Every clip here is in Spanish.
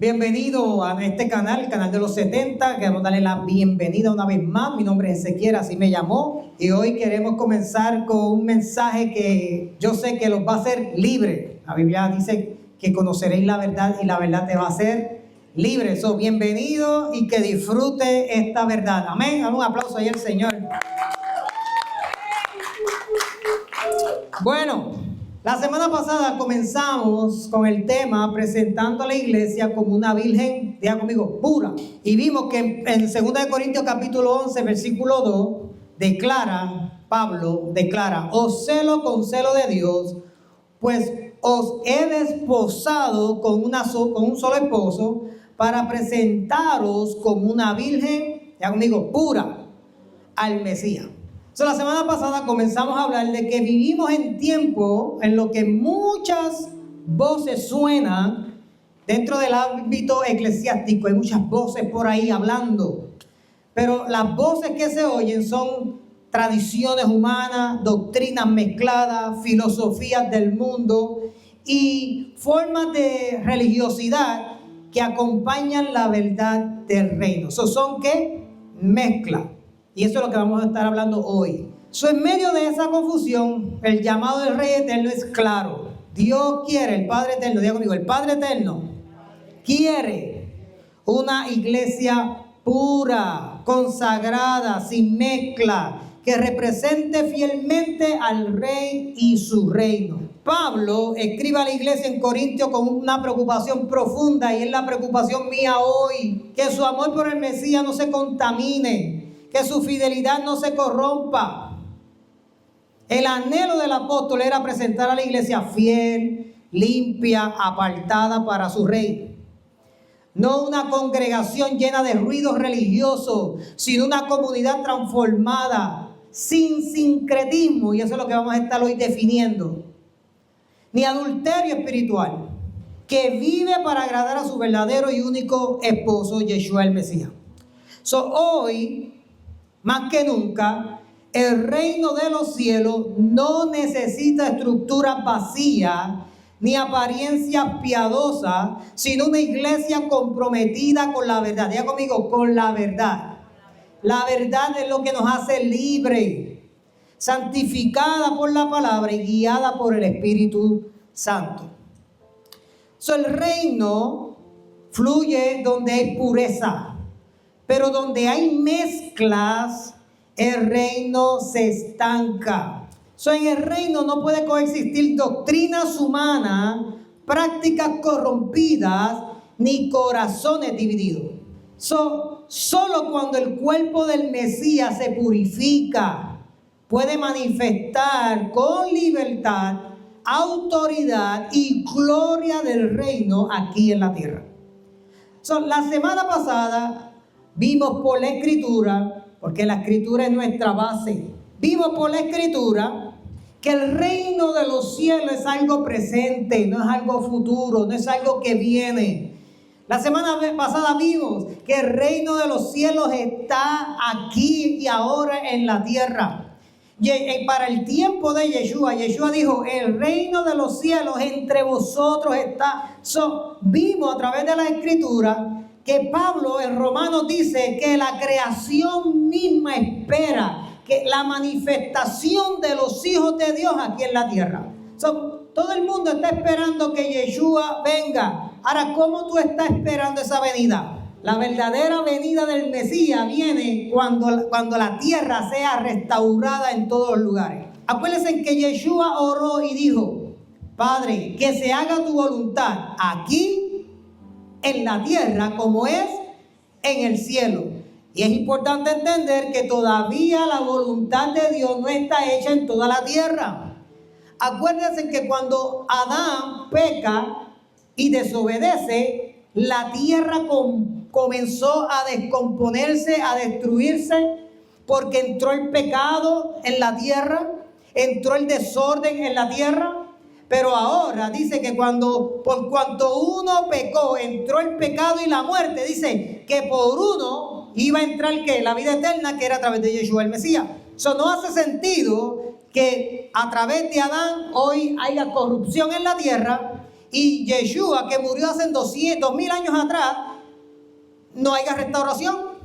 Bienvenido a este canal, el canal de los 70. Queremos darle la bienvenida una vez más. Mi nombre es Ezequiel, así me llamó. Y hoy queremos comenzar con un mensaje que yo sé que los va a hacer libres. La Biblia dice que conoceréis la verdad y la verdad te va a hacer libre. Bienvenido y que disfrute esta verdad. Amén. Dame un aplauso ahí al Señor. Bueno. La semana pasada comenzamos con el tema presentando a la iglesia como una virgen, diga conmigo, pura. Y vimos que en 2 Corintios capítulo 11, versículo 2, Pablo declara, os celo con celo de Dios, pues os he desposado con un solo esposo para presentaros como una virgen, diga conmigo, pura al Mesías. La semana pasada comenzamos a hablar de que vivimos en tiempo en lo que muchas voces suenan dentro del ámbito eclesiástico. Hay muchas voces por ahí hablando, pero las voces que se oyen son tradiciones humanas, doctrinas mezcladas, filosofías del mundo y formas de religiosidad que acompañan la verdad del reino. ¿Son qué? Mezcla. Y eso es lo que vamos a estar hablando hoy. En medio de esa confusión, el llamado del Rey Eterno es claro. Dios quiere, el Padre Eterno, diga conmigo, el Padre Eterno quiere una iglesia pura, consagrada, sin mezcla, que represente fielmente al Rey y su reino. Pablo escribe a la iglesia en Corintios con una preocupación profunda, y es la preocupación mía hoy, que su amor por el Mesías no se contamine, que su fidelidad no se corrompa. El anhelo del apóstol era presentar a la iglesia fiel, limpia, apartada para su rey. No una congregación llena de ruidos religiosos, sino una comunidad transformada, sin sincretismo, y eso es lo que vamos a estar hoy definiendo. Ni adulterio espiritual, que vive para agradar a su verdadero y único esposo, Yeshua el Mesías. Hoy, más que nunca, el reino de los cielos no necesita estructuras vacías ni apariencias piadosas, sino una iglesia comprometida con la verdad. Diga conmigo, con la verdad. La verdad es lo que nos hace libres, santificada por la palabra y guiada por el Espíritu Santo. El reino fluye donde hay pureza. Pero donde hay mezclas, el reino se estanca. En el reino no puede coexistir doctrinas humanas, prácticas corrompidas, ni corazones divididos. Solo cuando el cuerpo del Mesías se purifica, puede manifestar con libertad, autoridad y gloria del reino aquí en la tierra. La semana pasada vimos por la Escritura, porque la Escritura es nuestra base, vimos por la Escritura que el reino de los cielos es algo presente, no es algo futuro, no es algo que viene. La semana pasada vimos que el reino de los cielos está aquí y ahora en la tierra. Y para el tiempo de Yeshua dijo, el reino de los cielos entre vosotros está. Vimos a través de la Escritura que Pablo en Romanos dice que la creación misma espera que la manifestación de los hijos de Dios aquí en la tierra. Todo el mundo está esperando que Yeshua venga. Ahora, ¿cómo tú estás esperando esa venida? La verdadera venida del Mesías viene cuando la tierra sea restaurada en todos los lugares. Acuérdense que Yeshua oró y dijo, Padre, que se haga tu voluntad aquí en la tierra como es en el cielo. Y es importante entender que todavía la voluntad de Dios no está hecha en toda la tierra. Acuérdense que cuando Adán peca y desobedece, la tierra comenzó a descomponerse, a destruirse, porque entró el pecado en la tierra, entró el desorden en la tierra. Pero ahora dice que por cuanto uno pecó, entró el pecado y la muerte. Dice que por uno iba a entrar ¿qué? La vida eterna, que era a través de Yeshua el Mesías. No hace sentido que a través de Adán hoy haya corrupción en la tierra y Yeshua, que murió hace 2000 años atrás, no haya restauración.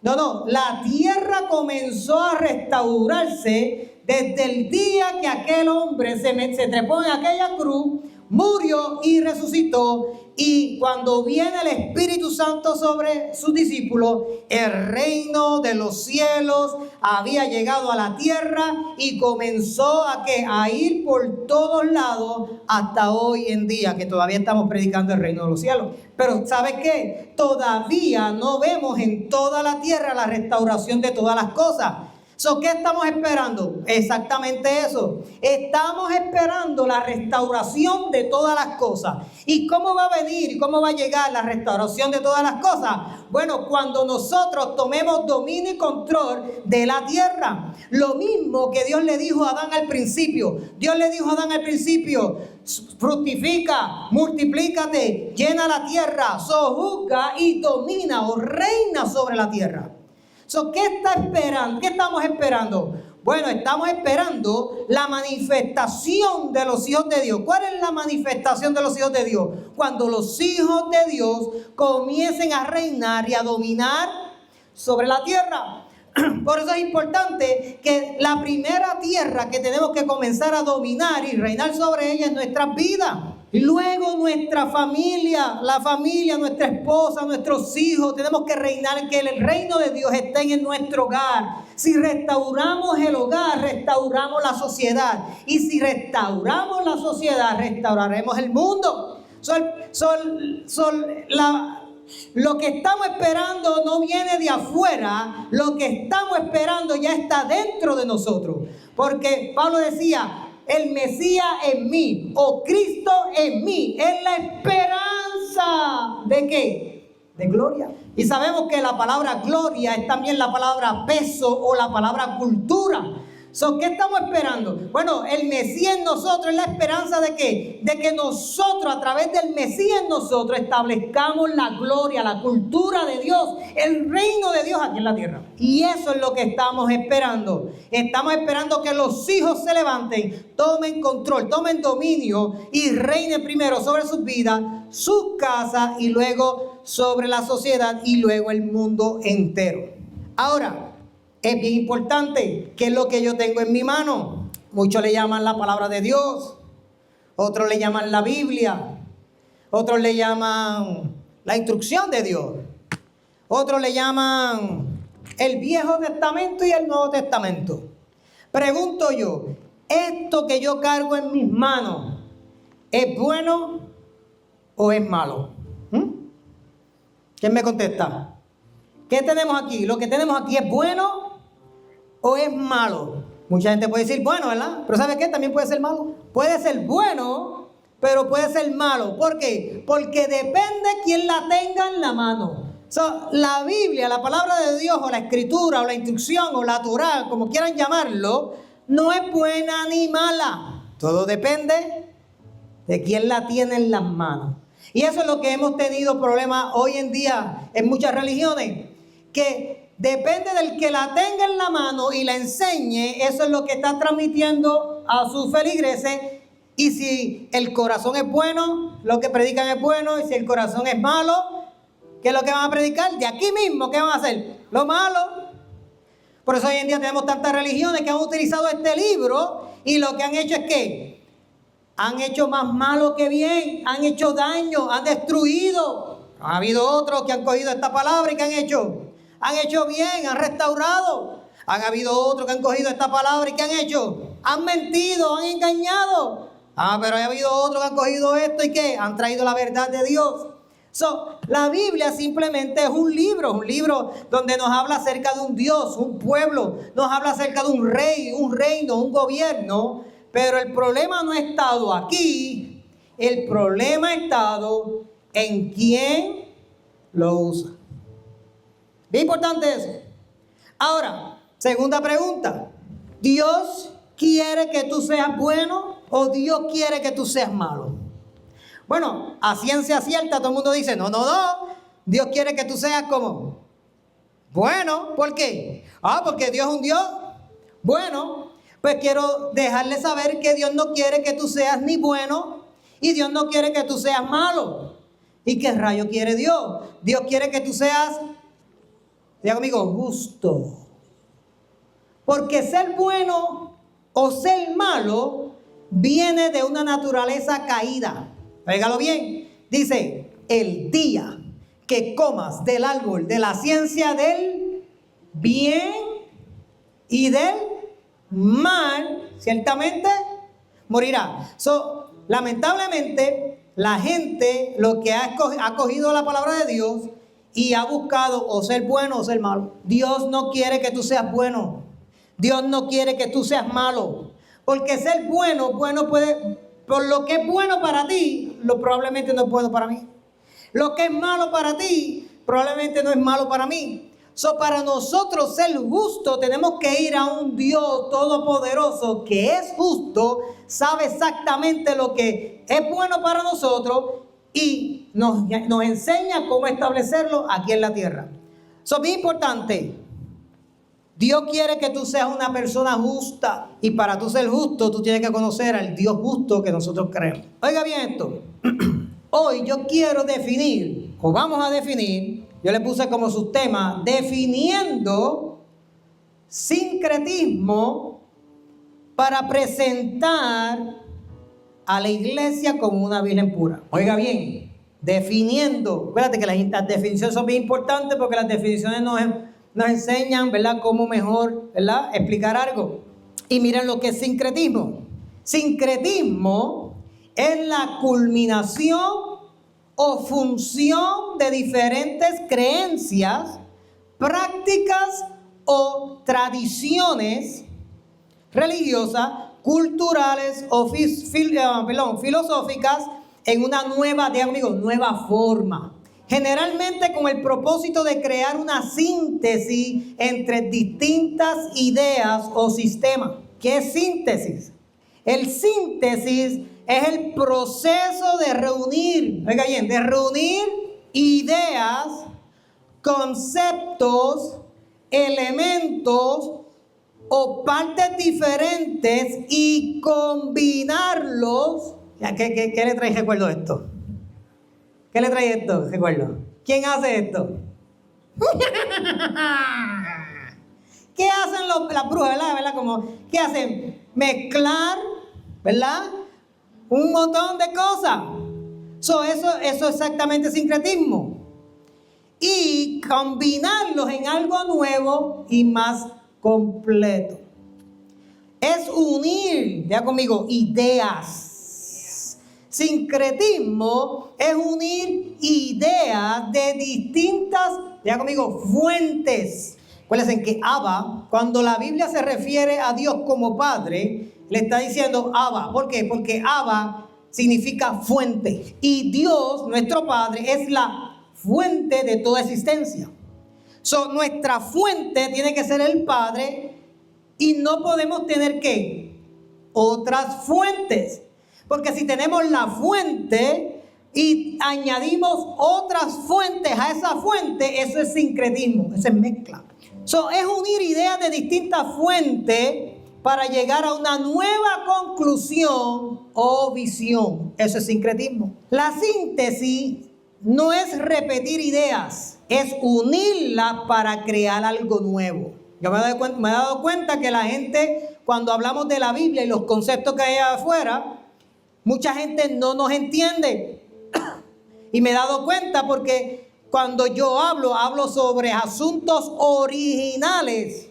No, la tierra comenzó a restaurarse desde el día que aquel hombre se trepó en aquella cruz, murió y resucitó. Y cuando viene el Espíritu Santo sobre sus discípulos, el reino de los cielos había llegado a la tierra y comenzó a ir por todos lados hasta hoy en día, que todavía estamos predicando el reino de los cielos. Pero ¿sabe qué? Todavía no vemos en toda la tierra la restauración de todas las cosas. ¿Qué estamos esperando? Exactamente eso. Estamos esperando la restauración de todas las cosas. ¿Y cómo va a venir? ¿Cómo va a llegar la restauración de todas las cosas? Bueno, cuando nosotros tomemos dominio y control de la tierra. Lo mismo que Dios le dijo a Adán al principio. Dios le dijo a Adán al principio: fructifica, multiplícate, llena la tierra, sojuzga y domina o reina sobre la tierra. ¿Qué está esperando? ¿Qué estamos esperando? Bueno, estamos esperando la manifestación de los hijos de Dios. ¿Cuál es la manifestación de los hijos de Dios? Cuando los hijos de Dios comiencen a reinar y a dominar sobre la tierra. Por eso es importante que la primera tierra que tenemos que comenzar a dominar y reinar sobre ella es nuestras vidas. Y luego nuestra familia, la familia, nuestra esposa, nuestros hijos, tenemos que reinar, que el reino de Dios esté en nuestro hogar. Si restauramos el hogar, restauramos la sociedad. Y si restauramos la sociedad, restauraremos el mundo. Lo que estamos esperando no viene de afuera, lo que estamos esperando ya está dentro de nosotros. Porque Pablo decía: el Mesías en mí, o Cristo en mí, es la esperanza ¿de qué? De gloria. Y sabemos que la palabra gloria es también la palabra peso o la palabra cultura. ¿Qué estamos esperando? Bueno, el Mesías en nosotros es la esperanza de ¿qué? De que nosotros, a través del Mesías en nosotros, establezcamos la gloria, la cultura de Dios, el reino de Dios aquí en la tierra. Y eso es lo que estamos esperando. Estamos esperando que los hijos se levanten, tomen control, tomen dominio y reinen primero sobre sus vidas, sus casas y luego sobre la sociedad y luego el mundo entero. Ahora, es bien importante qué es lo que yo tengo en mi mano. Muchos le llaman la palabra de Dios, otros le llaman la Biblia, otros le llaman la instrucción de Dios, otros le llaman el Viejo Testamento y el Nuevo Testamento. Pregunto yo, ¿esto que yo cargo en mis manos es bueno o es malo? ¿Quién me contesta? ¿Qué tenemos aquí? ¿Lo que tenemos aquí es bueno o es malo? Mucha gente puede decir bueno, ¿verdad? Pero ¿sabe qué? También puede ser malo. Puede ser bueno, pero puede ser malo. ¿Por qué? Porque depende quién la tenga en la mano. La Biblia, la palabra de Dios, o la escritura, o la instrucción, o la Torá, como quieran llamarlo, no es buena ni mala. Todo depende de quién la tiene en las manos. Y eso es lo que hemos tenido problemas hoy en día en muchas religiones, que depende del que la tenga en la mano y la enseñe. Eso es lo que está transmitiendo a sus feligreses. Y si el corazón es bueno, lo que predican es bueno. Y si el corazón es malo, ¿qué es lo que van a predicar? De aquí mismo, ¿qué van a hacer? Lo malo. Por eso hoy en día tenemos tantas religiones que han utilizado este libro y lo que han hecho es que han hecho más malo que bien, han hecho daño, han destruido. Ha habido otros que han cogido esta palabra y ¿qué han hecho? Han hecho bien, han restaurado. Han habido otros que han cogido esta palabra y ¿qué han hecho? Han mentido, han engañado. Pero ha habido otros que han cogido esto y ¿qué? Han traído la verdad de Dios. La Biblia simplemente es un libro donde nos habla acerca de un Dios, un pueblo, nos habla acerca de un rey, un reino, un gobierno. Pero el problema no ha estado aquí, el problema ha estado en quién lo usa. Bien importante eso. Ahora, segunda pregunta. ¿Dios quiere que tú seas bueno o Dios quiere que tú seas malo? Bueno, a ciencia cierta todo el mundo dice, no. Dios quiere que tú seas como bueno. ¿Por qué? Porque Dios es un Dios bueno. Pues quiero dejarle saber que Dios no quiere que tú seas ni bueno Y Dios no quiere que tú seas malo. ¿Y qué rayo quiere Dios? Dios quiere que tú seas, diga conmigo, justo. Porque ser bueno o ser malo viene de una naturaleza caída. Óigalo bien. Dice, el día que comas del árbol de la ciencia del bien y del mal, ciertamente morirá. Lamentablemente, la gente lo que ha cogido la palabra de Dios y ha buscado o ser bueno o ser malo. Dios no quiere que tú seas bueno. Dios no quiere que tú seas malo. Porque ser bueno puede, por lo que es bueno para ti, probablemente no es bueno para mí. Lo que es malo para ti, probablemente no es malo para mí. Para nosotros ser justos, tenemos que ir a un Dios todopoderoso que es justo, sabe exactamente lo que es bueno para nosotros y nos enseña cómo establecerlo aquí en la tierra. Bien importante. Dios quiere que tú seas una persona justa. Y para tú ser justo, tú tienes que conocer al Dios justo que nosotros creemos. Oiga bien esto. Hoy yo quiero definir, o vamos a definir, yo le puse como subtema, definiendo sincretismo para presentar a la iglesia como una virgen pura. Oiga bien, definiendo. Fíjate que las definiciones son bien importantes porque las definiciones nos enseñan, ¿verdad?, cómo mejor, ¿verdad?, explicar algo. Y miren lo que es sincretismo. Sincretismo es la culminación o función de diferentes creencias, prácticas o tradiciones religiosas, culturales o filosóficas en una nueva forma. Generalmente con el propósito de crear una síntesis entre distintas ideas o sistemas. ¿Qué es síntesis? El síntesis es el proceso de reunir, oiga bien, de reunir ideas, conceptos, elementos o partes diferentes y combinarlos. ¿Qué le trae recuerdo esto? ¿Qué le trae esto? Recuerdo. ¿Quién hace esto? ¿Qué hacen las brujas, verdad? ¿Qué hacen? Mezclar, ¿verdad?, un montón de cosas. Eso es exactamente sincretismo. Y combinarlos en algo nuevo y más completo. Es unir, ya conmigo, ideas. Sincretismo es unir ideas de distintas, ya conmigo, fuentes. Acuérdense que Abba, cuando la Biblia se refiere a Dios como Padre, le está diciendo Abba. ¿Por qué? Porque Abba significa fuente. Y Dios, nuestro Padre, es la fuente de toda existencia. Nuestra fuente tiene que ser el Padre y no podemos tener, ¿qué?, otras fuentes. Porque si tenemos la fuente y añadimos otras fuentes a esa fuente, eso es sincretismo, eso es mezcla. Es unir ideas de distintas fuentes para llegar a una nueva conclusión o visión. Eso es sincretismo. La síntesis no es repetir ideas, es unirlas para crear algo nuevo. Yo me he dado cuenta que la gente, cuando hablamos de la Biblia y los conceptos que hay afuera, mucha gente no nos entiende. Y me he dado cuenta porque cuando yo hablo sobre asuntos originales.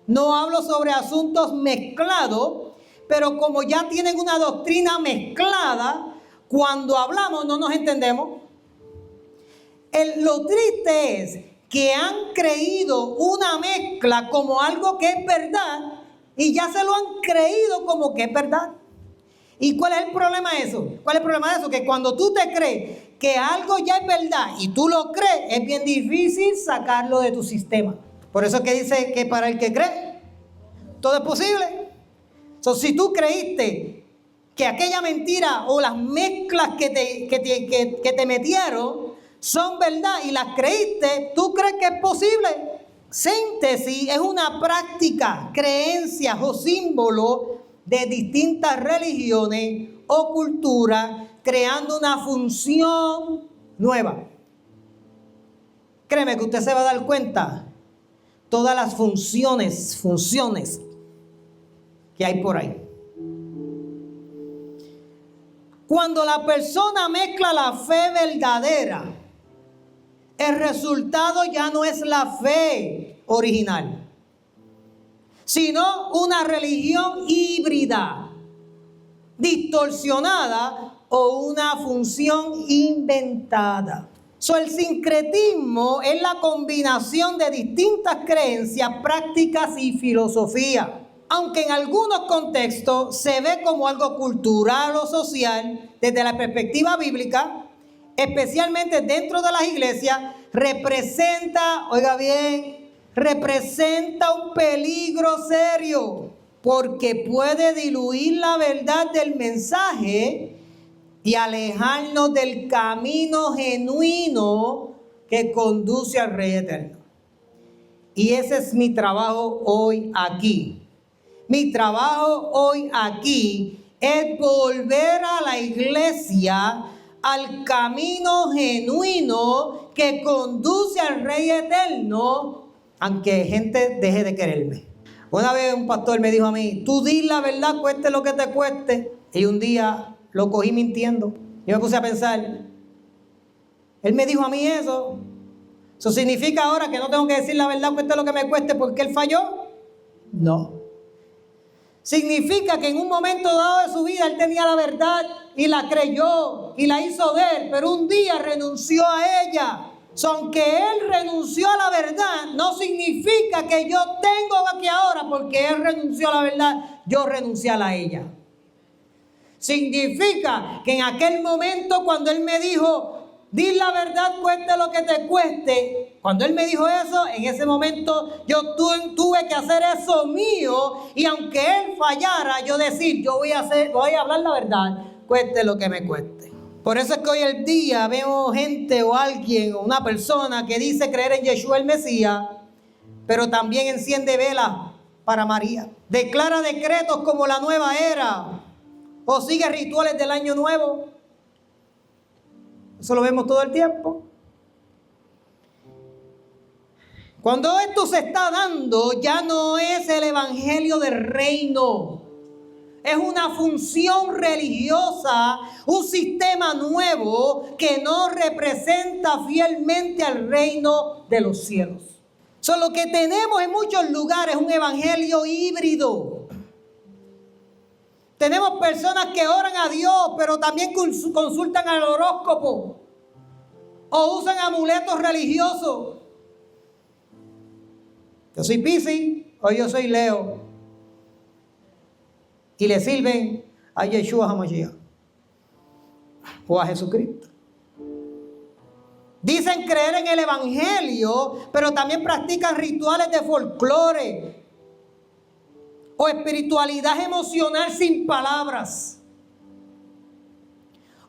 No hablo sobre asuntos mezclados, pero como ya tienen una doctrina mezclada, cuando hablamos no nos entendemos. Lo triste es que han creído una mezcla como algo que es verdad y ya se lo han creído como que es verdad. ¿Y cuál es el problema de eso? ¿Cuál es el problema de eso? Que cuando tú te crees que algo ya es verdad y tú lo crees, es bien difícil sacarlo de tu sistema. Por eso es que dice que para el que cree, todo es posible. Si tú creíste que aquella mentira o las mezclas que te metieron son verdad y las creíste, ¿tú crees que es posible? Síntesis es una práctica, creencias o símbolos de distintas religiones o culturas creando una función nueva. Créeme que usted se va a dar cuenta todas las funciones que hay por ahí. Cuando la persona mezcla la fe verdadera, el resultado ya no es la fe original, sino una religión híbrida, distorsionada o una función inventada. El sincretismo es la combinación de distintas creencias, prácticas y filosofía. Aunque en algunos contextos se ve como algo cultural o social, desde la perspectiva bíblica, especialmente dentro de las iglesias, representa, oiga bien, representa un peligro serio, porque puede diluir la verdad del mensaje y alejarnos del camino genuino que conduce al Rey Eterno. Y ese es mi trabajo hoy aquí. Mi trabajo hoy aquí es volver a la iglesia al camino genuino que conduce al Rey Eterno, aunque gente deje de quererme. Una vez un pastor me dijo a mí, tú di la verdad, cueste lo que te cueste. Y un día lo cogí mintiendo. Yo me puse a pensar, él me dijo a mí eso. ¿Eso significa ahora que no tengo que decir la verdad, cueste lo que me cueste, porque él falló? No. Significa que en un momento dado de su vida él tenía la verdad y la creyó y la hizo de él, pero un día renunció a ella. Aunque él renunció a la verdad, no significa que yo tengo que ahora, porque él renunció a la verdad, yo renuncié a ella. Significa que en aquel momento cuando él me dijo, di la verdad, cueste lo que te cueste. Cuando él me dijo eso, en ese momento yo tuve que hacer eso mío. Y aunque él fallara, yo decir, yo voy a hablar la verdad, cueste lo que me cueste. Por eso es que hoy el día veo gente o alguien o una persona que dice creer en Yeshua el Mesías, pero también enciende velas para María. Declara decretos como la nueva era o sigue rituales del año nuevo. Eso lo vemos todo el tiempo. Cuando esto se está dando, ya no es el evangelio del reino. Es una función religiosa, un sistema nuevo que no representa fielmente al reino de los cielos. Lo que tenemos en muchos lugares es un evangelio híbrido. Tenemos personas que oran a Dios, pero también consultan al horóscopo o usan amuletos religiosos. Yo soy Piscis o yo soy Leo. Y le sirven a Yeshua HaMashiach o a Jesucristo. Dicen creer en el evangelio, pero también practican rituales de folclore o espiritualidad emocional sin palabras.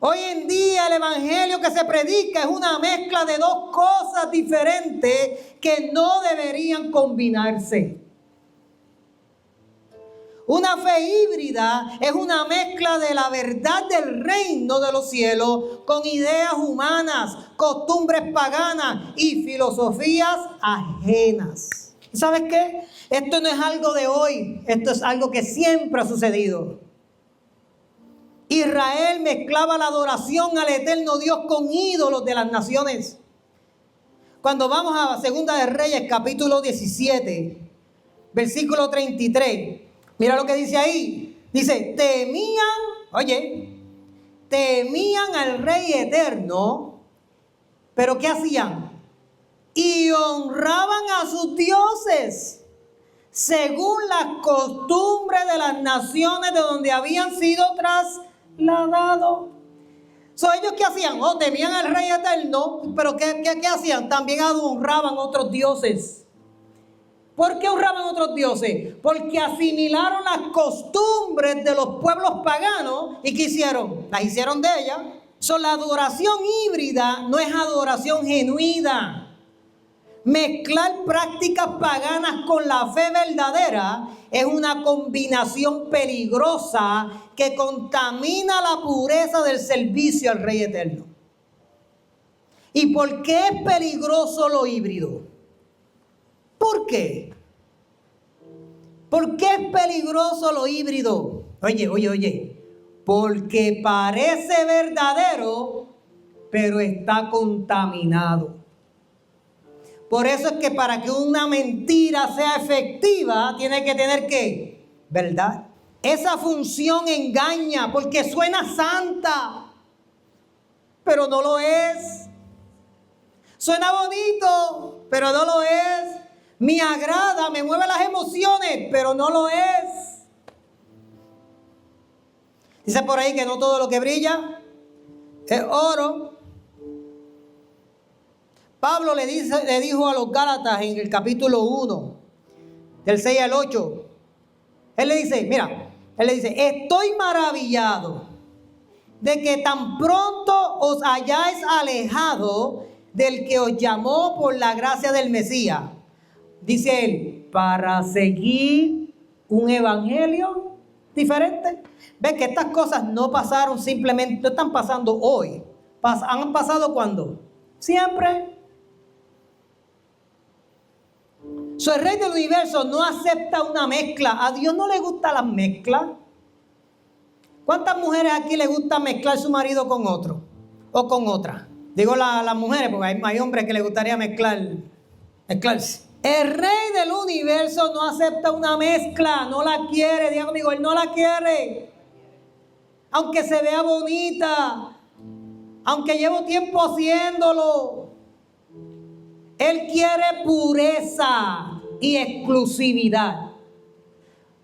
Hoy en día el evangelio que se predica es una mezcla de dos cosas diferentes que no deberían combinarse. Una fe híbrida es una mezcla de la verdad del reino de los cielos con ideas humanas, costumbres paganas y filosofías ajenas. ¿Sabes qué? Esto no es algo de hoy, esto es algo que siempre ha sucedido. Israel mezclaba la adoración al eterno Dios con ídolos de las naciones. Cuando vamos a Segunda de Reyes, capítulo 17, versículo 33, mira lo que dice ahí. Dice, temían al Rey eterno, pero ¿qué hacían? Y honraban a sus dioses, según las costumbres de las naciones de donde habían sido trasladados. ¿Ellos qué hacían? Temían al Rey eterno, pero ¿qué hacían? También honraban otros dioses. ¿Por qué honraban otros dioses? Porque asimilaron las costumbres de los pueblos paganos. ¿Y qué hicieron? Las hicieron de ellas. La adoración híbrida no es adoración genuina. Mezclar prácticas paganas con la fe verdadera es una combinación peligrosa que contamina la pureza del servicio al Rey Eterno. ¿Y por qué es peligroso lo híbrido? ¿Por qué? ¿Por qué es peligroso lo híbrido? Oye. Porque parece verdadero, pero está contaminado. Por eso es que para que una mentira sea efectiva, tiene que tener ¿qué? Verdad. Esa función engaña porque suena santa, pero no lo es. Suena bonito, pero no lo es. Me agrada, me mueve las emociones, pero no lo es. Dice por ahí que no todo lo que brilla es oro. Pablo le dijo a los Gálatas en el capítulo 1, del 6 al 8. Él le dice, estoy maravillado de que tan pronto os hayáis alejado del que os llamó por la gracia del Mesías. Dice él, para seguir un evangelio diferente. Ven que estas cosas no pasaron simplemente, no están pasando hoy. ¿Han pasado cuándo? Siempre. El Rey del universo no acepta una mezcla. A Dios no le gusta la mezcla. ¿Cuántas mujeres aquí le gusta mezclar su marido con otro? O con otra. Digo las mujeres, porque hay hombres que le gustaría mezclarse. El Rey del universo no acepta una mezcla, no la quiere. Diga conmigo, él no la quiere. Aunque se vea bonita, aunque llevo tiempo haciéndolo, él quiere pureza y exclusividad.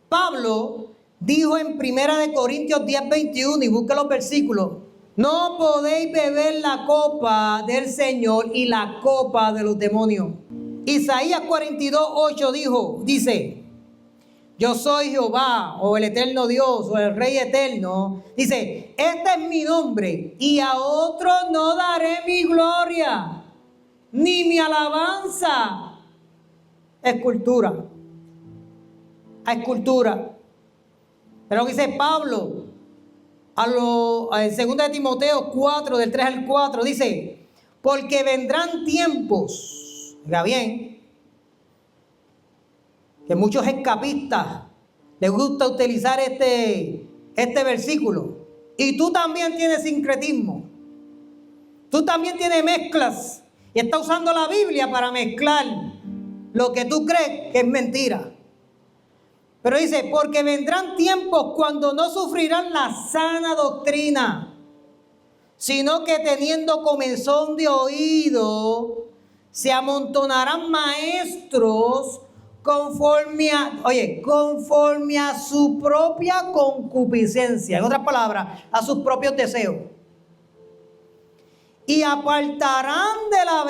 Pablo dijo en 1 Corintios 10:21, y busque los versículos: no podéis beber la copa del Señor y la copa de los demonios. Isaías 42:8 dice: yo soy Jehová, o el eterno Dios, o el Rey eterno. Dice, este es mi nombre, y a otro no daré mi gloria, ni mi alabanza. Escultura. A escultura. Pero dice Pablo, en 2 Timoteo 4, del 3 al 4, dice, porque vendrán tiempos, oiga bien, que muchos escapistas les gusta utilizar este versículo. Y tú también tienes sincretismo. Tú también tienes mezclas. Y estás usando la Biblia para mezclar lo que tú crees que es mentira. Pero dice, porque vendrán tiempos cuando no sufrirán la sana doctrina, sino que teniendo comezón de oído, se amontonarán maestros conforme a su propia concupiscencia. En otras palabras, a sus propios deseos. Y apartarán de la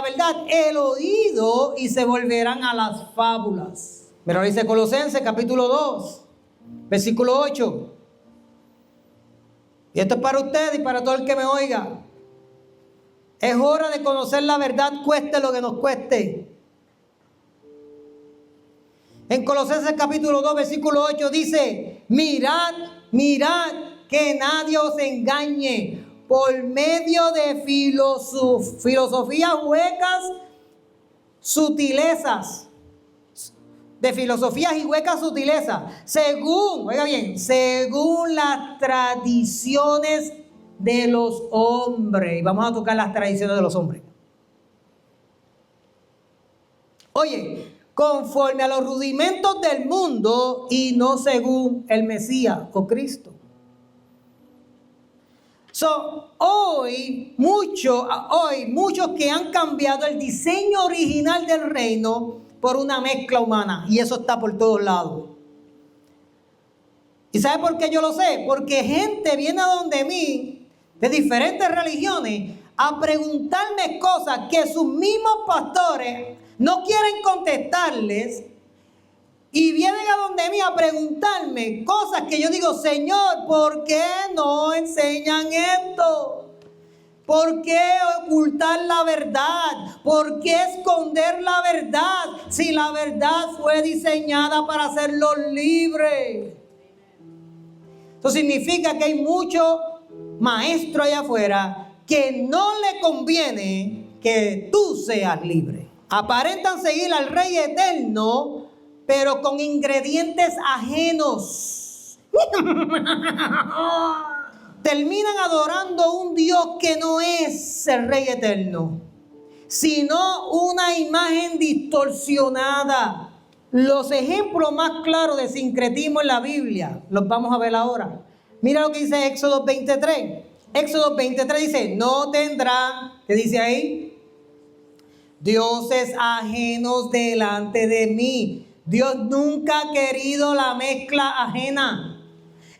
verdad el oído y se volverán a las fábulas. Pero dice Colosenses capítulo 2, versículo 8. Y esto es para usted y para todo el que me oiga. Es hora de conocer la verdad, cueste lo que nos cueste. En Colosenses capítulo 2, versículo 8 dice, mirad que nadie os engañe por medio de filosofías huecas, sutilezas. De filosofías y huecas sutilezas. Según las tradiciones de los hombres. Y vamos a tocar las tradiciones de los hombres. Oye, conforme a los rudimentos del mundo y no según el Mesías o Cristo. Hoy muchos que han cambiado el diseño original del reino por una mezcla humana. Y eso está por todos lados. ¿Y sabe por qué yo lo sé? Porque gente viene a donde mí de diferentes religiones a preguntarme cosas que sus mismos pastores no quieren contestarles, y vienen a donde mí a preguntarme cosas que yo digo, Señor, ¿por qué no enseñan esto? ¿Por qué ocultar la verdad? ¿Por qué esconder la verdad si la verdad fue diseñada para hacerlos libres? Eso significa que hay muchos maestros allá afuera que no le conviene que tú seas libre. Aparentan seguir al Rey Eterno, pero con ingredientes ajenos. Terminan adorando un Dios que no es el Rey Eterno, sino una imagen distorsionada. Los ejemplos más claros de sincretismo en la Biblia los vamos a ver ahora. Mira lo que dice Éxodo 23. Éxodo 23 dice, no tendrán, ¿qué dice ahí? Dioses ajenos delante de mí. Dios nunca ha querido la mezcla ajena.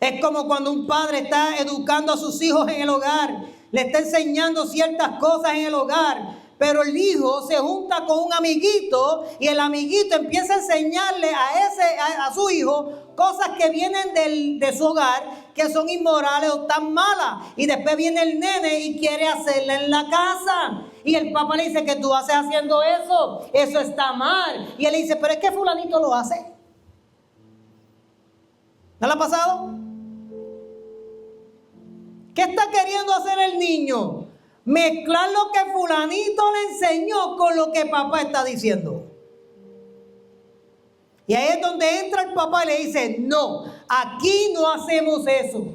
Es como cuando un padre está educando a sus hijos en el hogar, le está enseñando ciertas cosas en el hogar, pero el hijo se junta con un amiguito y el amiguito empieza a enseñarle a su hijo cosas que vienen de su hogar, que son inmorales o tan malas. Y después viene el nene y quiere hacerla en la casa. Y el papá le dice, ¿qué tú haces haciendo eso? Eso está mal. Y él le dice, pero es que fulanito lo hace. ¿No le ha pasado? ¿Qué está queriendo hacer el niño? Mezclar lo que fulanito le enseñó con lo que papá está diciendo. Y ahí es donde entra el papá y le dice, no, aquí no hacemos eso.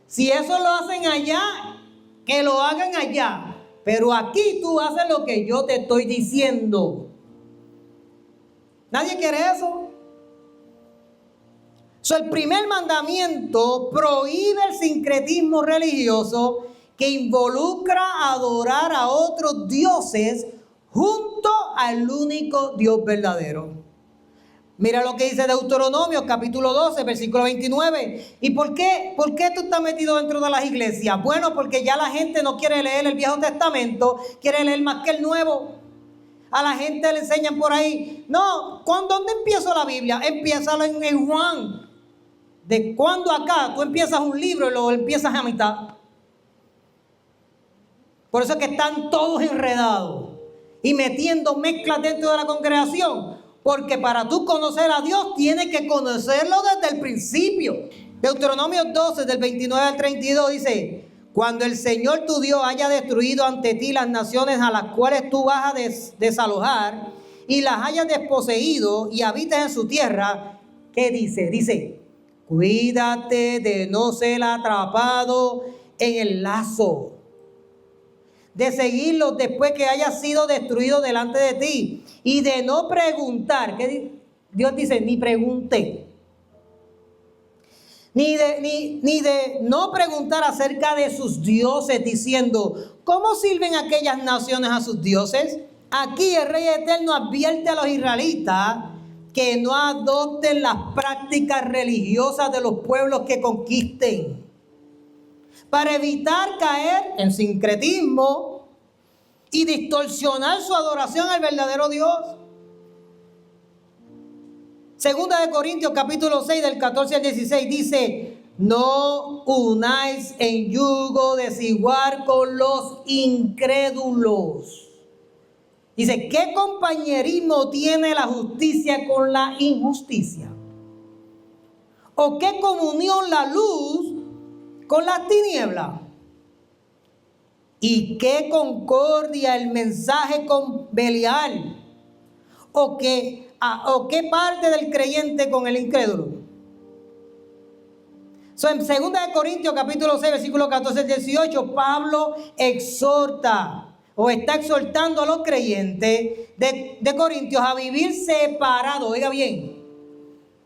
Si eso lo hacen allá, que lo hagan allá. Pero aquí tú haces lo que yo te estoy diciendo. ¿Nadie quiere eso? El primer mandamiento prohíbe el sincretismo religioso que involucra adorar a otros dioses junto al único Dios verdadero. Mira lo que dice Deuteronomio capítulo 12, versículo 29. ¿Y por qué tú estás metido dentro de las iglesias? Bueno, porque ya la gente no quiere leer el Viejo Testamento, quiere leer más que el Nuevo. A la gente le enseñan por ahí, no, ¿dónde empiezo la Biblia? Empiézalo en Juan. ¿De cuándo acá tú empiezas un libro y lo empiezas a mitad? Por eso es que están todos enredados y metiendo mezclas dentro de la congregación. Porque para tú conocer a Dios tienes que conocerlo desde el principio. Deuteronomio 12 del 29 al 32 dice, cuando el Señor tu Dios haya destruido ante ti las naciones a las cuales tú vas a desalojar y las hayas desposeído y habites en su tierra, ¿qué dice? Dice, cuídate de no ser atrapado en el lazo, de seguirlos después que haya sido destruido delante de ti y de no preguntar, ¿qué Dios dice? Ni pregunte. Ni de no preguntar acerca de sus dioses diciendo, ¿cómo sirven aquellas naciones a sus dioses? Aquí el Rey Eterno advierte a los israelitas que no adopten las prácticas religiosas de los pueblos que conquisten, para evitar caer en sincretismo y distorsionar su adoración al verdadero Dios. Segunda de Corintios capítulo 6 del 14 al 16 dice, no unáis en yugo desigual con los incrédulos. Dice, ¿qué compañerismo tiene la justicia con la injusticia? ¿O qué comunión la luz con las tinieblas? ¿Y qué concordia el mensaje con Belial? ¿O qué parte del creyente con el incrédulo? En 2 Corintios capítulo 6 versículo 14 al 18 Pablo exhorta o está exhortando a los creyentes de Corintios a vivir separados, oiga bien,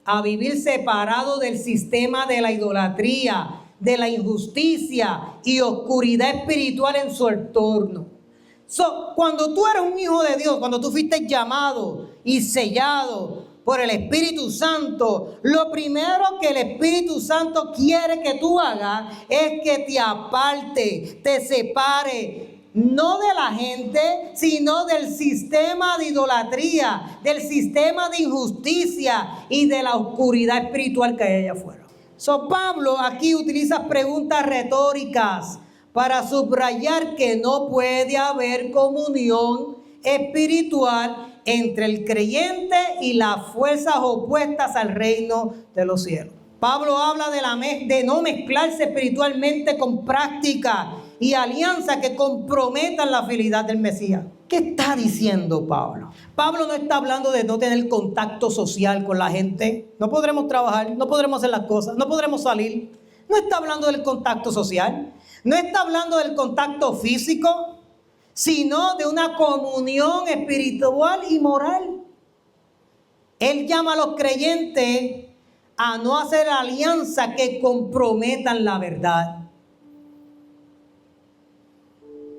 a vivir separados del sistema de la idolatría, de la injusticia y oscuridad espiritual en su entorno. Cuando tú eres un hijo de Dios, cuando tú fuiste llamado y sellado por el Espíritu Santo, lo primero que el Espíritu Santo quiere que tú hagas es que te aparte, te separe, no de la gente, sino del sistema de idolatría, del sistema de injusticia y de la oscuridad espiritual que hay allá afuera. Pablo aquí utiliza preguntas retóricas para subrayar que no puede haber comunión espiritual entre el creyente y las fuerzas opuestas al reino de los cielos. Pablo habla de no mezclarse espiritualmente con prácticas y alianzas que comprometan la fidelidad del Mesías. ¿Qué está diciendo Pablo? Pablo no está hablando de no tener contacto social con la gente. No podremos trabajar, no podremos hacer las cosas, no podremos salir. No está hablando del contacto social. No está hablando del contacto físico, sino de una comunión espiritual y moral. Él llama a los creyentes a no hacer alianzas que comprometan la verdad.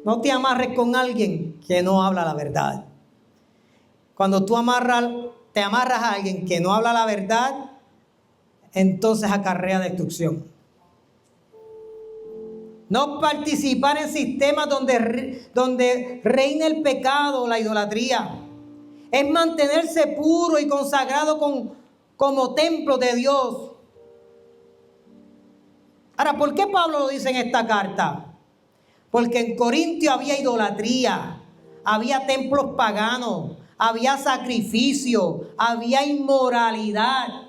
No te amarres con alguien que no habla la verdad. Cuando tú te amarras a alguien que no habla la verdad, entonces acarrea destrucción. No participar en sistemas donde reina el pecado, la idolatría. Es mantenerse puro y consagrado como templo de Dios. Ahora, ¿por qué Pablo lo dice en esta carta? Porque en Corintio había idolatría, había templos paganos, había sacrificio, había inmoralidad.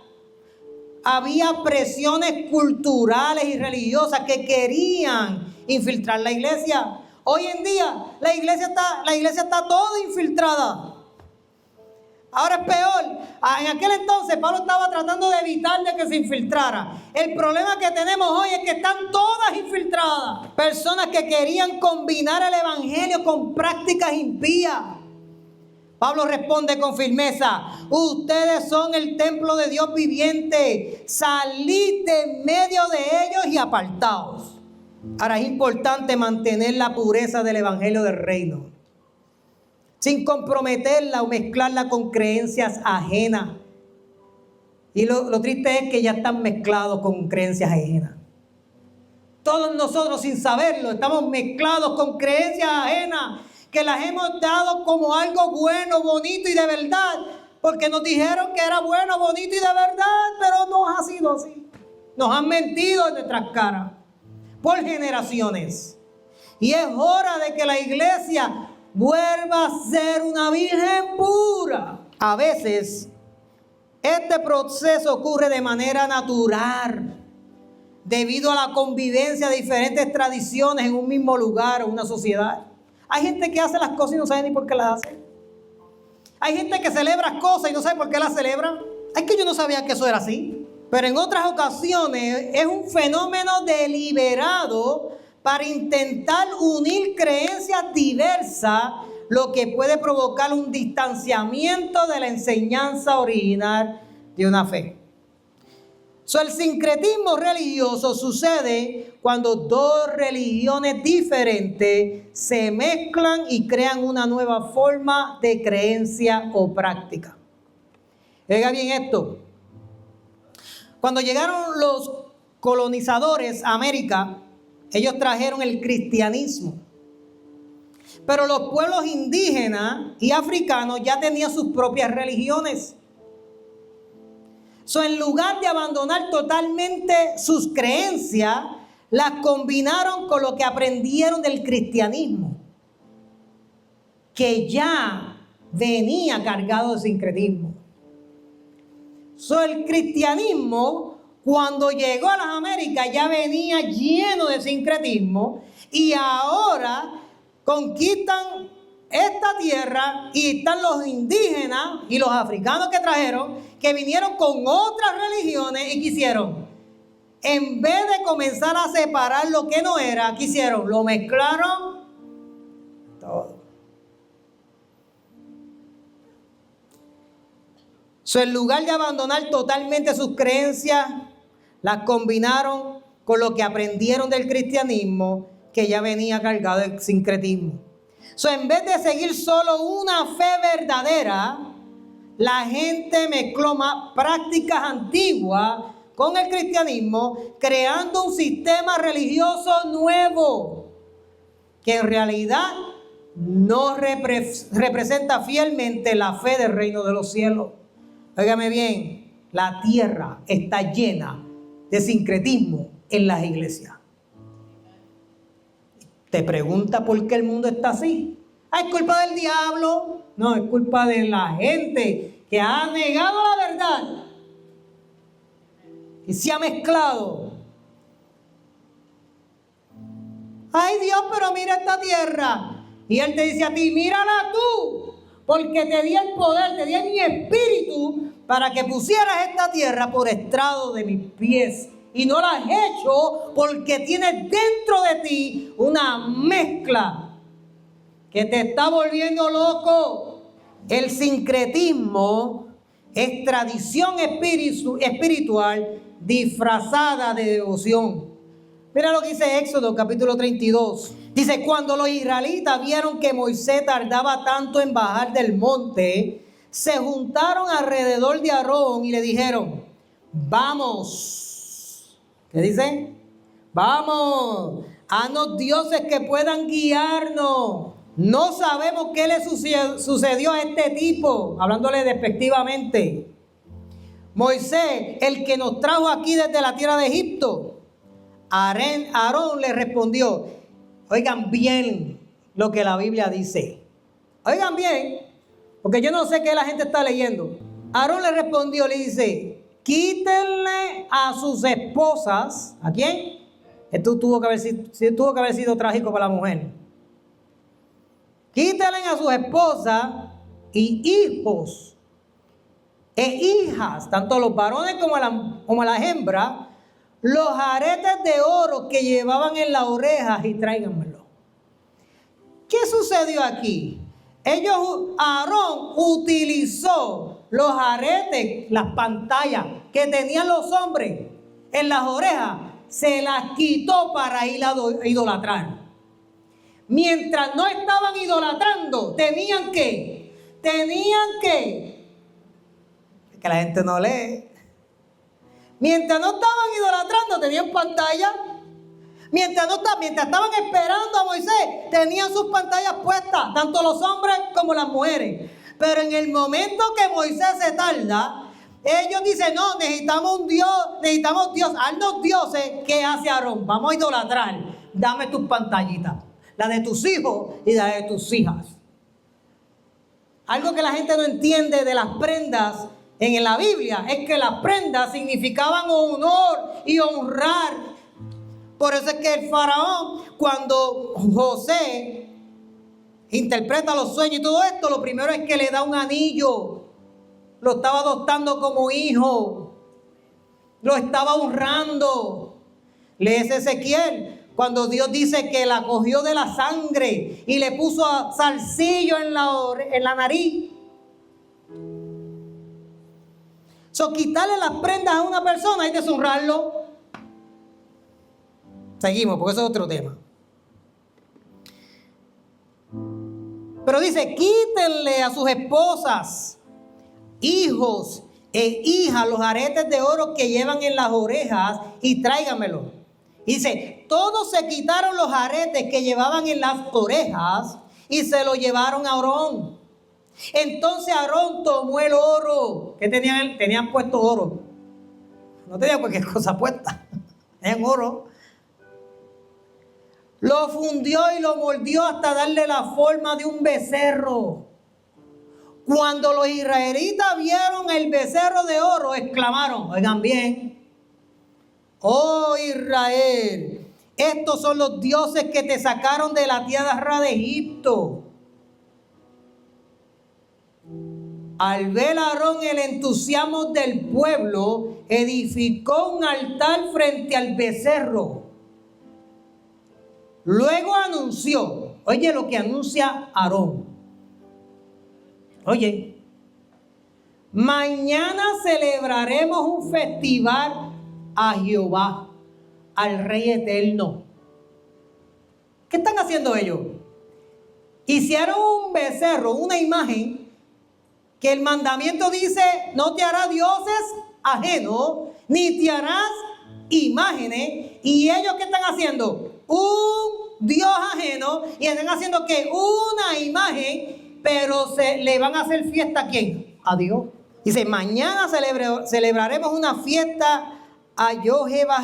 Había presiones culturales y religiosas que querían infiltrar la iglesia. Hoy en día la iglesia está toda infiltrada. Ahora es peor. En aquel entonces Pablo estaba tratando de evitar de que se infiltrara. El problema que tenemos hoy es que están todas infiltradas. Personas que querían combinar el evangelio con prácticas impías. Pablo responde con firmeza: ustedes son el templo de Dios viviente. Salid de medio de ellos y apartaos. Ahora es importante mantener la pureza del evangelio del reino, sin comprometerla o mezclarla con creencias ajenas. Y lo triste es que ya están mezclados con creencias ajenas. Todos nosotros, sin saberlo, estamos mezclados con creencias ajenas, que las hemos dado como algo bueno, bonito y de verdad, porque nos dijeron que era bueno, bonito y de verdad, pero no ha sido así. Nos han mentido en nuestras caras por generaciones. Y es hora de que la iglesia vuelva a ser una virgen pura. A veces este proceso ocurre de manera natural, debido a la convivencia de diferentes tradiciones en un mismo lugar o una sociedad. Hay gente que hace las cosas y no sabe ni por qué las hace. Hay gente que celebra cosas y no sabe por qué las celebra. Es que yo no sabía que eso era así. Pero en otras ocasiones es un fenómeno deliberado para intentar unir creencias diversas, lo que puede provocar un distanciamiento de la enseñanza original de una fe. El sincretismo religioso sucede cuando dos religiones diferentes se mezclan y crean una nueva forma de creencia o práctica. Oiga bien esto. Cuando llegaron los colonizadores a América, ellos trajeron el cristianismo. Pero los pueblos indígenas y africanos ya tenían sus propias religiones. En lugar de abandonar totalmente sus creencias, las combinaron con lo que aprendieron del cristianismo, que ya venía cargado de sincretismo. El cristianismo, cuando llegó a las Américas, ya venía lleno de sincretismo, y ahora conquistan esta tierra y están los indígenas y los africanos que trajeron, que vinieron con otras religiones y quisieron, en vez de comenzar a separar lo que no era, quisieron, lo mezclaron todo. En lugar de abandonar totalmente sus creencias, las combinaron con lo que aprendieron del cristianismo, que ya venía cargado de sincretismo. En vez de seguir solo una fe verdadera, la gente mezcló más prácticas antiguas con el cristianismo, creando un sistema religioso nuevo, que en realidad no representa fielmente la fe del reino de los cielos. Óigame bien, la tierra está llena de sincretismo en las iglesias. te pregunta por qué el mundo está así. ¿Es culpa del diablo? No, es culpa de la gente que ha negado la verdad y se ha mezclado. Ay Dios, pero mira esta tierra. Y Él te dice a ti, mírala tú, porque te di el poder, te di mi espíritu para que pusieras esta tierra por estrado de mis pies. Y no la has hecho porque tienes dentro de ti una mezcla que te está volviendo loco. El sincretismo es tradición espiritual disfrazada de devoción. Mira lo que dice Éxodo capítulo 32. Dice, cuando los israelitas vieron que Moisés tardaba tanto en bajar del monte, se juntaron alrededor de Aarón y le dijeron, vamos. ¿Qué dice? Vamos, haznos dioses que puedan guiarnos. No sabemos qué le sucedió a este tipo, hablándole despectivamente. Moisés, el que nos trajo aquí desde la tierra de Egipto. Aarón le respondió, oigan bien lo que la Biblia dice. Oigan bien, porque yo no sé qué la gente está leyendo. Aarón le respondió, le dice, quítenle a sus esposas. ¿A quién? Esto tuvo que haber sido trágico para la mujer. Quítenle a sus esposas y hijos e hijas, tanto los varones como las hembras, los aretes de oro que llevaban en las orejas y tráiganmelo. ¿Qué sucedió aquí? Aarón utilizó los aretes, las pantallas que tenían los hombres en las orejas, se las quitó para ir a idolatrar. Mientras no estaban idolatrando, tenían que la gente no lee. Mientras no estaban idolatrando, tenían pantalla. Mientras estaban esperando a Moisés, tenían sus pantallas puestas, tanto los hombres como las mujeres. Pero en el momento que Moisés se tarda, ellos dicen, no, necesitamos Dios, haznos dioses. ¿Qué hace Aarón? Vamos a idolatrar. Dame tus pantallitas, la de tus hijos y la de tus hijas. Algo que la gente no entiende de las prendas en la Biblia es que las prendas significaban honor y honrar. Por eso es que el faraón, cuando José interpreta los sueños y todo esto, lo primero es que le da un anillo. Lo estaba adoptando como hijo. Lo estaba honrando. Lees Ezequiel, cuando Dios dice que la cogió de la sangre y le puso zarcillo en la nariz. Quitarle las prendas a una persona hay que deshonrarlo. Seguimos, porque eso es otro tema. Pero dice, quítenle a sus esposas, hijos e hijas los aretes de oro que llevan en las orejas y tráiganmelo. Dice, todos se quitaron los aretes que llevaban en las orejas y se lo llevaron a Aarón. Entonces Aarón tomó el oro, que tenían puesto oro. No tenían cualquier cosa puesta, tenían oro. Lo fundió y lo moldeó hasta darle la forma de un becerro. Cuando los israelitas vieron el becerro de oro, exclamaron, oigan bien, oh Israel, estos son los dioses que te sacaron de la tierra de Egipto. Al ver a Aarón el entusiasmo del pueblo, edificó un altar frente al becerro. Luego anunció, oye lo que anuncia Aarón. Oye, mañana celebraremos un festival a Jehová, al Rey Eterno. ¿Qué están haciendo ellos? Hicieron un becerro, una imagen, que el mandamiento dice, no te harás dioses ajenos, ni te harás imágenes. ¿Y ellos qué están haciendo? Un Dios ajeno, y están haciendo que una imagen, pero le van a hacer fiesta ¿a quién? A Dios. Dice, mañana celebraremos una fiesta a Jehová.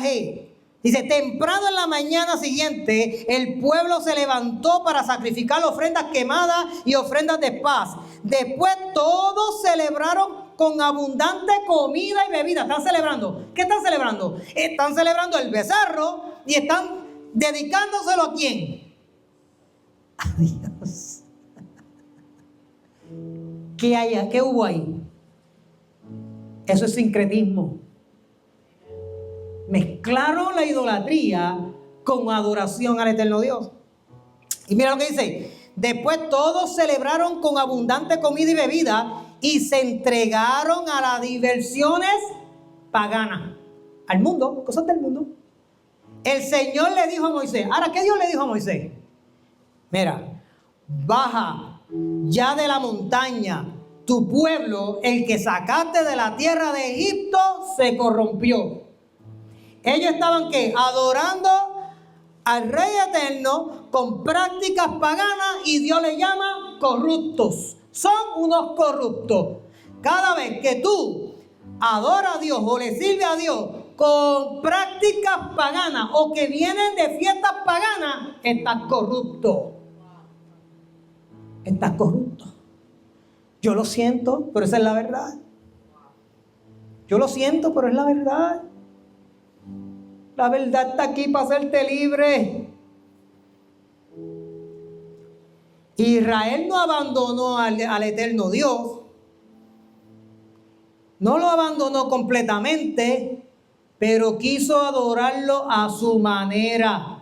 Dice, temprano en la mañana siguiente, el pueblo se levantó para sacrificar ofrendas quemadas y ofrendas de paz. Después todos celebraron con abundante comida y bebida. ¿Están celebrando? ¿Qué están celebrando? Están celebrando el becerro y están dedicándoselo ¿a quién? A Dios. ¿Qué hubo ahí? Eso es sincretismo. Mezclaron la idolatría con adoración al eterno Dios. Y mira lo que dice. Después todos celebraron con abundante comida y bebida y se entregaron a las diversiones paganas. Al mundo, cosas del mundo. El Señor le dijo a Moisés. Ahora, ¿qué Dios le dijo a Moisés? Mira, baja ya de la montaña. Tu pueblo, el que sacaste de la tierra de Egipto, se corrompió. Ellos estaban ¿qué? Adorando al Rey Eterno con prácticas paganas y Dios les llama corruptos. Son unos corruptos. Cada vez que tú adoras a Dios o le sirves a Dios con prácticas paganas o que vienen de fiestas paganas, estás corrupto. Estás corrupto. Yo lo siento, pero esa es la verdad. Yo lo siento, pero es la verdad. La verdad está aquí para hacerte libre. Israel no abandonó al eterno Dios. No lo abandonó completamente, pero quiso adorarlo a su manera.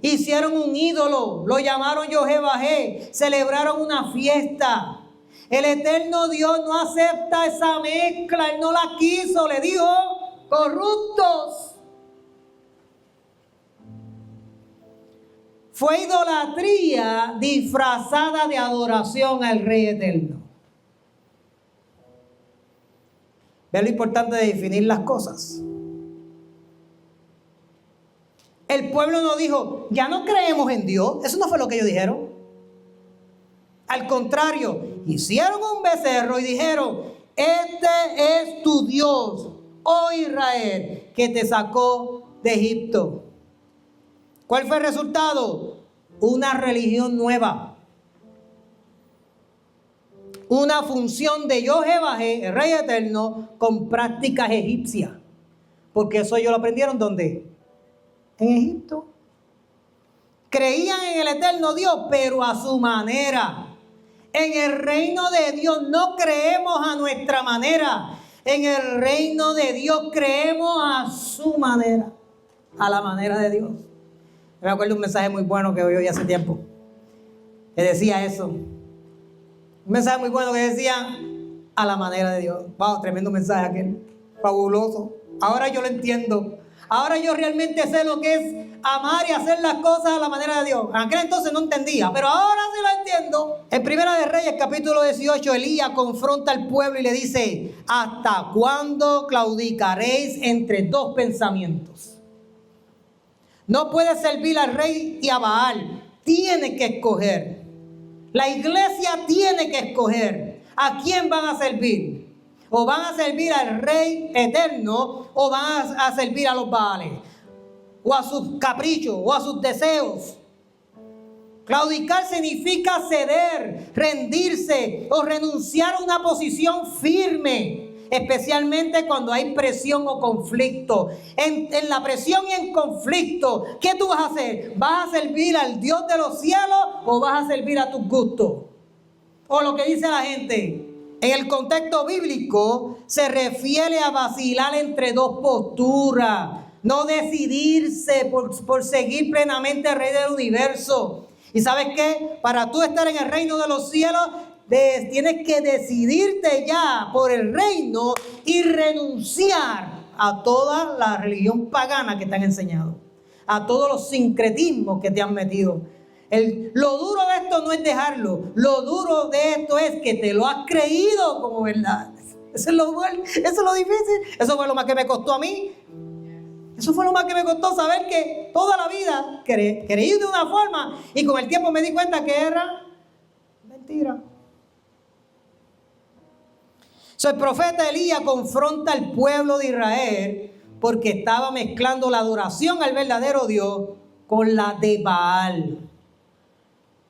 Hicieron un ídolo, lo llamaron Yahvé, celebraron una fiesta. El eterno Dios no acepta esa mezcla, Él no la quiso, le dijo, corruptos. Fue idolatría disfrazada de adoración al Rey Eterno. Ve lo importante de definir las cosas. El pueblo no dijo, ya no creemos en Dios. Eso no fue lo que ellos dijeron. Al contrario, hicieron un becerro y dijeron, este es tu Dios, oh Israel, que te sacó de Egipto. ¿Cuál fue el resultado? Una religión nueva. Una función de Yahvé, el Rey Eterno, con prácticas egipcias. Porque eso ellos lo aprendieron ¿dónde? En Egipto. Creían en el eterno Dios, pero a su manera. En el reino de Dios no creemos a nuestra manera. En el reino de Dios creemos a su manera. A la manera de Dios. Me acuerdo un mensaje muy bueno que oí hace tiempo. Que decía eso. Un mensaje muy bueno que decía a la manera de Dios. Wow, tremendo mensaje aquel. Fabuloso. Ahora yo lo entiendo. Ahora yo realmente sé lo que es amar y hacer las cosas a la manera de Dios. En aquel entonces no entendía, pero ahora sí lo entiendo. En Primera de Reyes, capítulo 18, Elías confronta al pueblo y le dice, ¿hasta cuándo claudicaréis entre dos pensamientos? No puedes servir al rey y a Baal. Tienes que escoger. La iglesia tiene que escoger a quién van a servir. O van a servir al Rey Eterno o van a servir a los Baales. O a sus caprichos o a sus deseos. Claudicar significa ceder, rendirse o renunciar a una posición firme. Especialmente cuando hay presión o conflicto. En la presión y en conflicto, ¿qué tú vas a hacer? ¿Vas a servir al Dios de los cielos o vas a servir a tus gustos? O lo que dice la gente. En el contexto bíblico se refiere a vacilar entre dos posturas. No decidirse por seguir plenamente al Rey del universo. ¿Y sabes qué? Para tú estar en el reino de los cielos, tienes que decidirte ya por el reino y renunciar a toda la religión pagana que te han enseñado, a todos los sincretismos que te han metido. Lo duro de esto no es dejarlo, lo duro de esto es que te lo has creído como verdad. Eso es lo difícil, eso fue lo más que me costó a mí. Eso fue lo más que me costó, saber que toda la vida creí de una forma y con el tiempo me di cuenta que era mentira. El profeta Elías confronta al pueblo de Israel Porque estaba mezclando la adoración al verdadero Dios con la de Baal.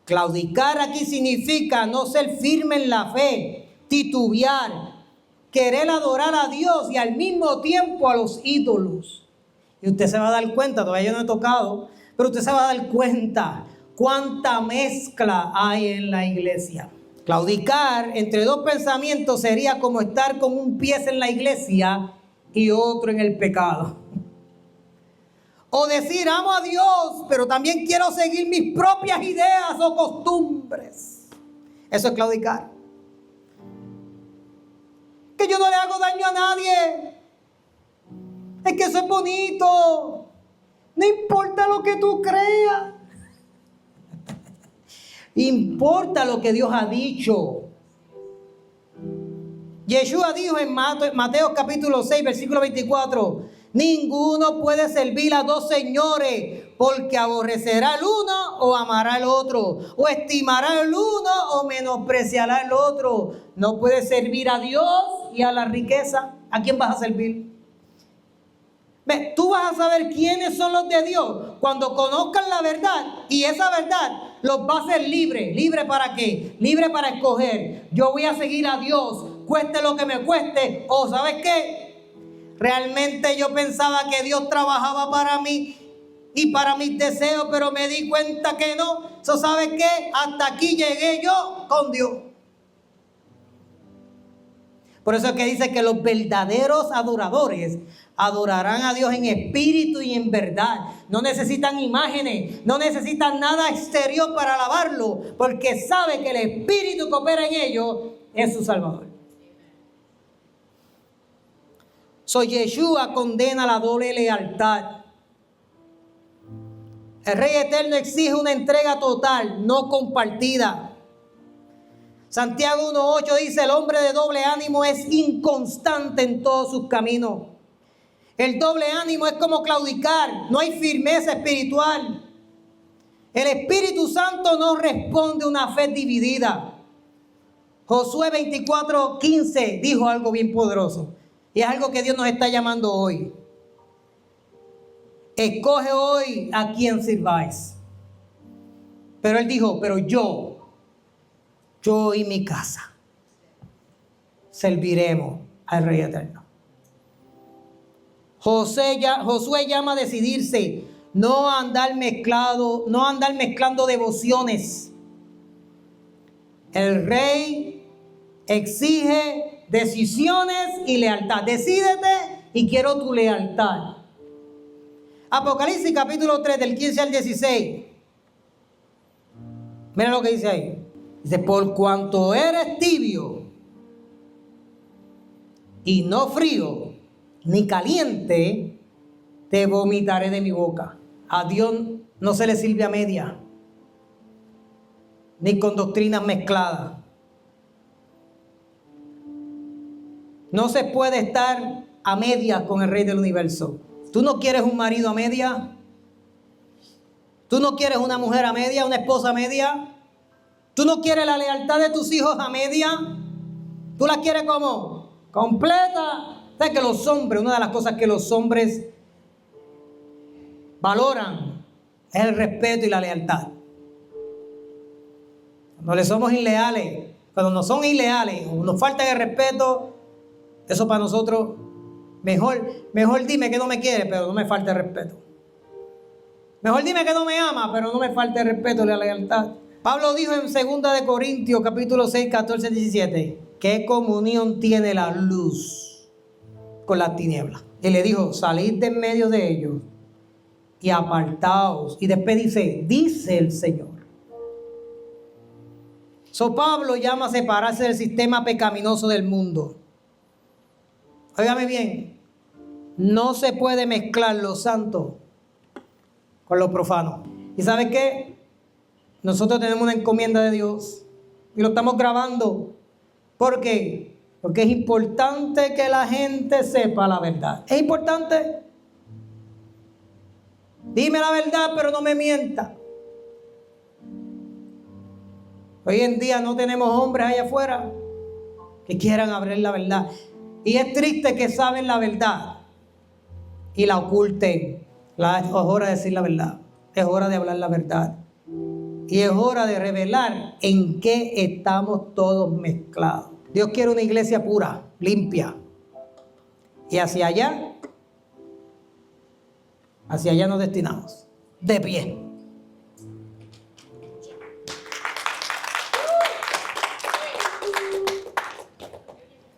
Claudicar aquí significa no ser firme en la fe, titubear, querer adorar a Dios y al mismo tiempo a los ídolos. Y usted se va a dar cuenta, todavía yo no he tocado, pero usted se va a dar cuenta cuánta mezcla hay en la iglesia. Claudicar entre dos pensamientos sería como estar con un pie en la iglesia y otro en el pecado. O decir, amo a Dios, pero también quiero seguir mis propias ideas o costumbres. Eso es claudicar. Que yo no le hago daño a nadie. Es que eso es bonito. No importa lo que tú creas. Importa lo que Dios ha dicho. Yeshua dijo en Mateo capítulo 6, versículo 24, ninguno puede servir a dos señores, porque aborrecerá al uno o amará al otro, o estimará al uno o menospreciará al otro. No puedes servir a Dios y a la riqueza. ¿A quién vas a servir? Ve, tú vas a saber quiénes son los de Dios cuando conozcan la verdad, y esa verdad los va a hacer libres. ¿Libre para qué? Libre para escoger. Yo voy a seguir a Dios, cueste lo que me cueste. O ¿sabes qué? Realmente yo pensaba que Dios trabajaba para mí y para mis deseos, pero me di cuenta que no. ¿Sabes qué? Hasta aquí llegué yo con Dios. Por eso es que dice que los verdaderos adoradores adorarán a Dios en espíritu y en verdad. No necesitan imágenes, no necesitan nada exterior para alabarlo, porque sabe que el espíritu que opera en ellos es su Salvador. Yeshua condena la doble lealtad. El Rey Eterno exige una entrega total, no compartida. Santiago 1:8 dice, el hombre de doble ánimo es inconstante en todos sus caminos. El doble ánimo es como claudicar, no hay firmeza espiritual. El Espíritu Santo no responde a una fe dividida. Josué 24:15 dijo algo bien poderoso, y es algo que Dios nos está llamando hoy. Escoge hoy a quien sirváis. Pero él dijo, pero yo y mi casa serviremos al Rey Eterno. Josué llama a decidirse, no andar mezclando devociones. El Rey exige decisiones y lealtad. Decídete y quiero tu lealtad. Apocalipsis capítulo 3 del 15 al 16. Mira lo que dice ahí. Dice, por cuanto eres tibio y no frío ni caliente, te vomitaré de mi boca. A Dios no se le sirve a media, ni con doctrinas mezcladas. No se puede estar a medias con el Rey del Universo. ¿Tú no quieres un marido a media? ¿Tú no quieres una mujer a media, una esposa a media? ¿Tú no quieres la lealtad de tus hijos a media? ¿Tú la quieres como? Completa. ¿Sabes que los hombres, una de las cosas que los hombres valoran es el respeto y la lealtad? Cuando le somos inleales, cuando nos son ileales o nos falta el respeto, eso para nosotros, mejor dime que no me quiere, pero no me falte el respeto. Mejor dime que no me ama, pero no me falte el respeto y la lealtad. Pablo dijo en 2 de Corintios capítulo 6, 14, 17, ¿qué comunión tiene la luz con las tinieblas? Y le dijo, salid de en medio de ellos y apartaos. Y después dice el Señor. Pablo llama a separarse del sistema pecaminoso del mundo. Óigame bien, no se puede mezclar lo santo con lo profano. ¿Y sabe qué? Nosotros tenemos una encomienda de Dios y lo estamos grabando. ¿Por qué? Porque es importante que la gente sepa la verdad. Es importante. Dime la verdad, pero no me mienta. Hoy en día no tenemos hombres allá afuera que quieran abrir la verdad. Y es triste que saben la verdad y la oculten. Es hora de decir la verdad. Es hora de hablar la verdad. Y es hora de revelar en qué estamos todos mezclados. Dios quiere una iglesia pura, limpia. Y hacia allá nos destinamos. De pie.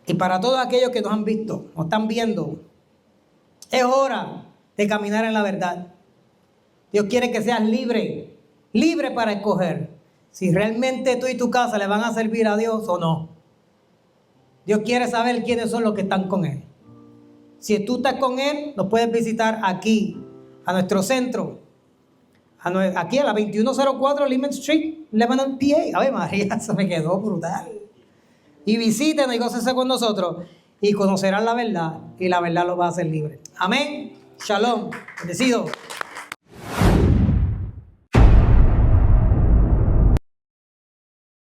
Y para todos aquellos que nos han visto, nos están viendo, es hora de caminar en la verdad. Dios quiere que seas libre, libre para escoger si realmente tú y tu casa le van a servir a Dios o no. Dios quiere saber quiénes son los que están con Él. Si tú estás con Él, nos puedes visitar aquí, a nuestro centro, aquí a la 2104 Lehman Street, Lebanon, PA. Ave María, eso me quedó brutal. Y visítenos y gócense con nosotros y conocerán la verdad, y la verdad los va a hacer libres. Amén. Shalom. Bendecido.